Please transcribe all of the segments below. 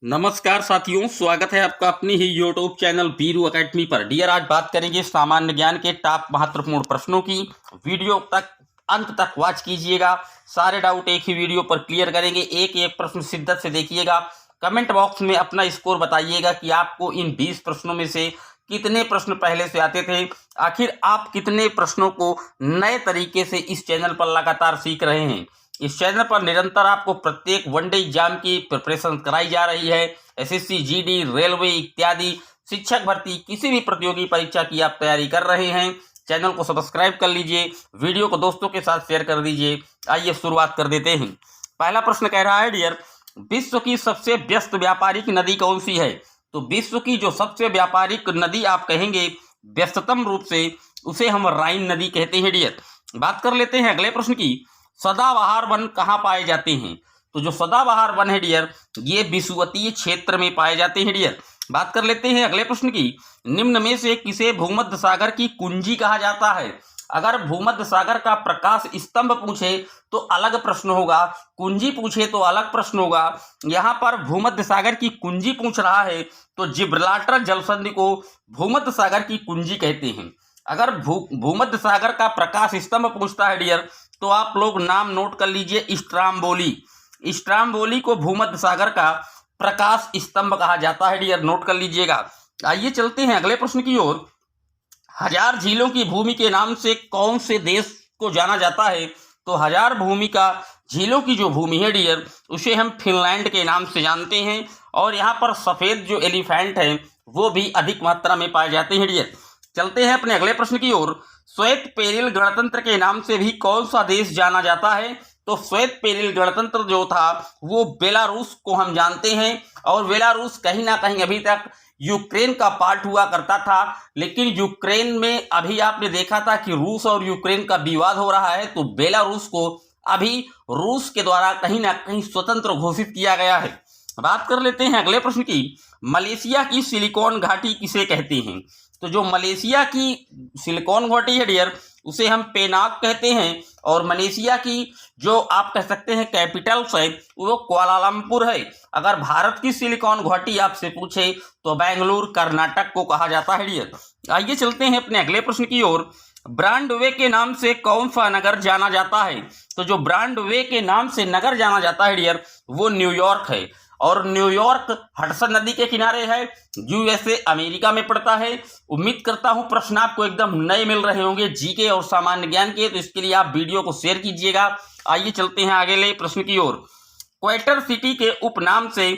नमस्कार साथियों, स्वागत है आपका अपनी ही यूट्यूब चैनल वीरू एकेडमी पर। डियर, आज बात करेंगे सामान्य ज्ञान के टॉप महत्वपूर्ण प्रश्नों की। वीडियो तक अंत तक वॉच कीजिएगा, सारे डाउट एक ही वीडियो पर क्लियर करेंगे। एक एक प्रश्न शिद्दत से देखिएगा। कमेंट बॉक्स में अपना स्कोर बताइएगा कि आपको इन 20 प्रश्नों में से कितने प्रश्न पहले से आते थे, आखिर आप कितने प्रश्नों को नए तरीके से इस चैनल पर लगातार सीख रहे हैं। इस चैनल पर निरंतर आपको प्रत्येक वनडे एग्जाम की प्रिपरेशन कराई जा रही है। एसएससी, जीडी, रेलवे इत्यादि शिक्षक भर्ती किसी भी प्रतियोगी परीक्षा की आप तैयारी कर रहे हैं, चैनल को सब्सक्राइब कर लीजिए, वीडियो को दोस्तों के साथ शेयर कर दीजिए। आइए शुरुआत कर देते हैं। पहला प्रश्न कह रहा है, डियर, विश्व की सबसे व्यस्त व्यापारिक नदी कौन सी है? तो विश्व की जो सबसे व्यापारिक नदी आप कहेंगे व्यस्ततम रूप से, उसे हम राइन नदी कहते हैं। डियर, बात कर लेते हैं अगले प्रश्न की। सदाबहार वन कहाँ पाए जाते हैं? तो जो सदाबहार वन है डियर, ये विषुवतीय क्षेत्र में पाए जाते हैं। डियर, बात कर लेते हैं अगले प्रश्न की। निम्न में से किसे भूमध्य सागर की कुंजी कहा जाता है? अगर भूमध्य सागर का प्रकाश स्तंभ पूछे तो अलग प्रश्न होगा, कुंजी पूछे तो अलग प्रश्न होगा। यहाँ पर भूमध्य सागर की कुंजी पूछ रहा है तो जिब्राल्टर जलसंधि को भूमध्य सागर की कुंजी कहते हैं। अगर भूमध्य सागर का प्रकाश स्तंभ पूछता है डियर, तो आप लोग नाम नोट कर लीजिए, स्ट्राम्बोली। स्ट्राम्बोली को भूमध्य सागर का प्रकाश स्तंभ कहा जाता है। डियर, नोट कर लीजिएगा। आइए चलते हैं अगले प्रश्न की ओर। हजार झीलों की भूमि के नाम से कौन से देश को जाना जाता है? तो हजार भूमि का झीलों की जो भूमि है डियर, उसे हम फिनलैंड के नाम से जानते हैं। और यहाँ पर सफेद जो एलिफेंट है वो भी अधिक मात्रा में पाए जाते हैं। डियर, चलते हैं अपने अगले प्रश्न की ओर। श्वेत पेरिल गणतंत्र के नाम से भी कौन सा देश जाना जाता है? तो श्वेत पेरिल गणतंत्र जो था वो बेलारूस को हम जानते हैं। और बेलारूस कहीं ना कहीं अभी तक यूक्रेन का पार्ट हुआ करता था, लेकिन यूक्रेन में अभी आपने देखा था कि रूस और यूक्रेन का विवाद हो रहा है, तो बेलारूस को अभी रूस के द्वारा कहीं ना कहीं स्वतंत्र घोषित किया गया है। बात कर लेते हैं अगले प्रश्न की। मलेशिया की सिलिकॉन घाटी किसे कहते हैं? तो जो मलेशिया की सिलिकॉन घाटी है डियर, उसे हम पेनांग कहते हैं। और मलेशिया की जो आप कह सकते हैं कैपिटल्स है वो कुआलालंपुर है। अगर भारत की सिलिकॉन घाटी आपसे पूछे तो बेंगलुरु कर्नाटक को कहा जाता है। डियर, आइए चलते हैं अपने अगले प्रश्न की ओर। ब्रांडवे के नाम से कौन सा नगर जाना जाता है? तो जो ब्रांडवे के नाम से नगर जाना जाता है डियर, वो न्यूयॉर्क है। और न्यूयॉर्क हडसन नदी के किनारे है, यूएसए अमेरिका में पड़ता है। उम्मीद करता हूं प्रश्न आपको एकदम नए मिल रहे होंगे जीके और सामान्य ज्ञान के, तो इसके लिए आप वीडियो को शेयर कीजिएगा। आइए चलते हैं अगले प्रश्न की ओर। क्वेकर सिटी के उपनाम से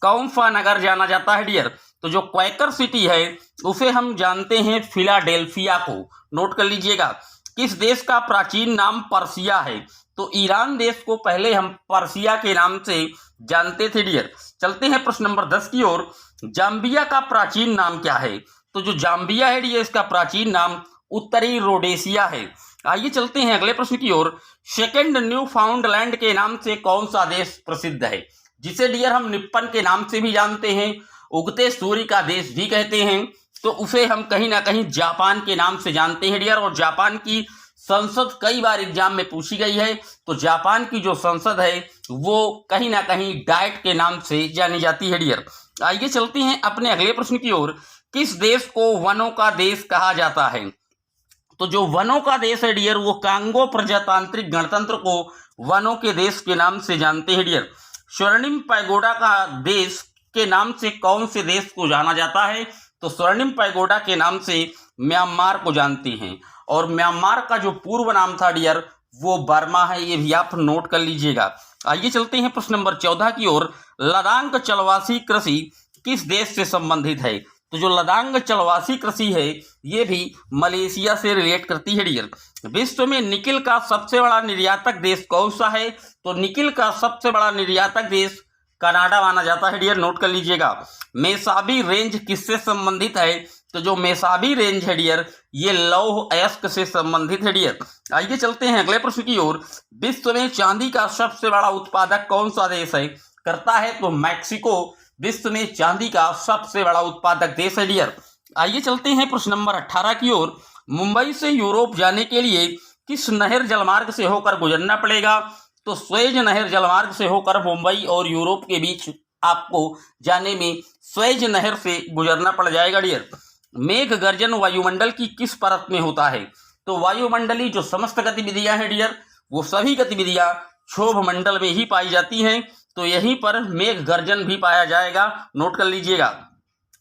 कौन सा नगर जाना जाता है? डियर, तो जो क्वेकर सिटी है उसे हम जानते हैं फिलाडेल्फिया को। नोट कर लीजिएगा। किस देश का प्राचीन नाम पर्सिया है? तो ईरान देश को पहले हम पर्सिया के नाम से जानते थे। डियर, चलते हैं प्रश्न नंबर 10 की ओर। जाम्बिया का प्राचीन नाम क्या है? तो जो जाम्बिया है डियर, इसका प्राचीन नाम उत्तरी रोडेशिया है। आइए चलते हैं अगले प्रश्न की ओर। सेकंड न्यू फाउंडलैंड के नाम से कौन सा देश प्रसिद्ध है? जिसे डियर हम निप्पन के नाम से भी जानते हैं, उगते सूर्य का देश भी कहते हैं, तो उसे हम कहीं ना कहीं जापान के नाम से जानते हैं। डियर, और जापान की संसद कई बार एग्जाम में पूछी गई है, तो जापान की जो संसद है वो कहीं ना कहीं डाइट के नाम से जानी जाती है। डियर, आइए चलते हैं अपने अगले प्रश्न की ओर। किस देश को वनों का देश कहा जाता है? तो जो वनों का देश है डियर, वो कांगो प्रजातांत्रिक गणतंत्र को वनों के देश के नाम से जानते हैं। डियर, स्वर्णिम पैगोडा का देश के नाम से कौन से देश को जाना जाता है? तो स्वर्णिम पैगोडा के नाम से म्यांमार को जानते हैं। और म्यांमार का जो पूर्व नाम था डियर, वो बर्मा है, ये भी आप नोट कर लीजिएगा। आइए चलते हैं प्रश्न नंबर 14 की ओर। लदांग चलवासी कृषि किस देश से संबंधित है? तो जो लदांग चलवासी कृषि है ये भी मलेशिया से रिलेट करती है। डियर, विश्व में निकिल का सबसे बड़ा निर्यातक देश कौन सा है? तो निकिल का सबसे बड़ा निर्यातक देश कनाडा माना जाता है। डियर, नोट कर लीजिएगा। मेसाबी रेंज किससे संबंधित है? तो जो मेसाबी रेंज है डियर, ये लौह अयस्क से संबंधित है। डियर, आइए चलते हैं अगले प्रश्न की ओर। विश्व में चांदी का सबसे बड़ा उत्पादक कौन सा देश है करता है? तो मैक्सिको विश्व में चांदी का सबसे बड़ा उत्पादक देश है। डियर, आइए चलते हैं प्रश्न नंबर 18 की ओर। मुंबई से यूरोप जाने के लिए किस नहर जलमार्ग से होकर गुजरना पड़ेगा? तो स्वेज नहर जलमार्ग से होकर मुंबई और यूरोप के बीच आपको जाने में स्वेज नहर से गुजरना पड़ जाएगा डियर। मेघ गर्जन वायुमंडल की किस परत में होता है? तो वायुमंडली जो समस्त गतिविधियां हैं डियर, वो सभी गतिविधियां क्षोभ मंडल में ही पाई जाती हैं, तो यहीं पर मेघ गर्जन भी पाया जाएगा, नोट कर लीजिएगा।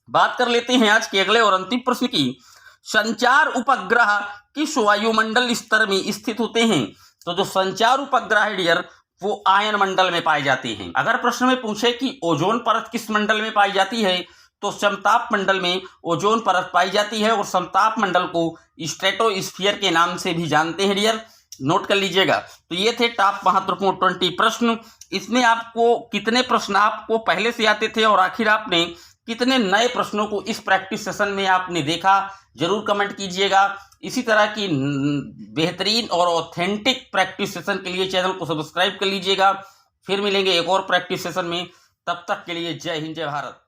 बात कर लेते हैं आज के अगले और अंतिम प्रश्न की। संचार उपग्रह किस वायुमंडल स्तर में स्थित होते हैं? तो जो संचार उपग्रह है डियर, वो आयन मंडल में पाए जाते हैं। अगर प्रश्न में पूछे कि ओजोन परत किस मंडल में पाई जाती है, तो समताप मंडल में ओजोन परत पाई जाती है, और समताप मंडल को स्ट्रेटोस्फीयर के नाम से भी जानते हैं डियर, नोट कर लीजिएगा। तो ये थे टॉप महत्वपूर्ण 20 प्रश्न। इसमें आपको कितने प्रश्न आपको पहले से आते थे और आखिर आपने कितने नए प्रश्नों को इस प्रैक्टिस सेशन में आपने देखा, जरूर कमेंट कीजिएगा। इसी तरह की बेहतरीन और ऑथेंटिक प्रैक्टिस सेशन के लिए चैनल को सब्सक्राइब कर लीजिएगा। फिर मिलेंगे एक और प्रैक्टिस सेशन में, तब तक के लिए जय हिंद जय भारत।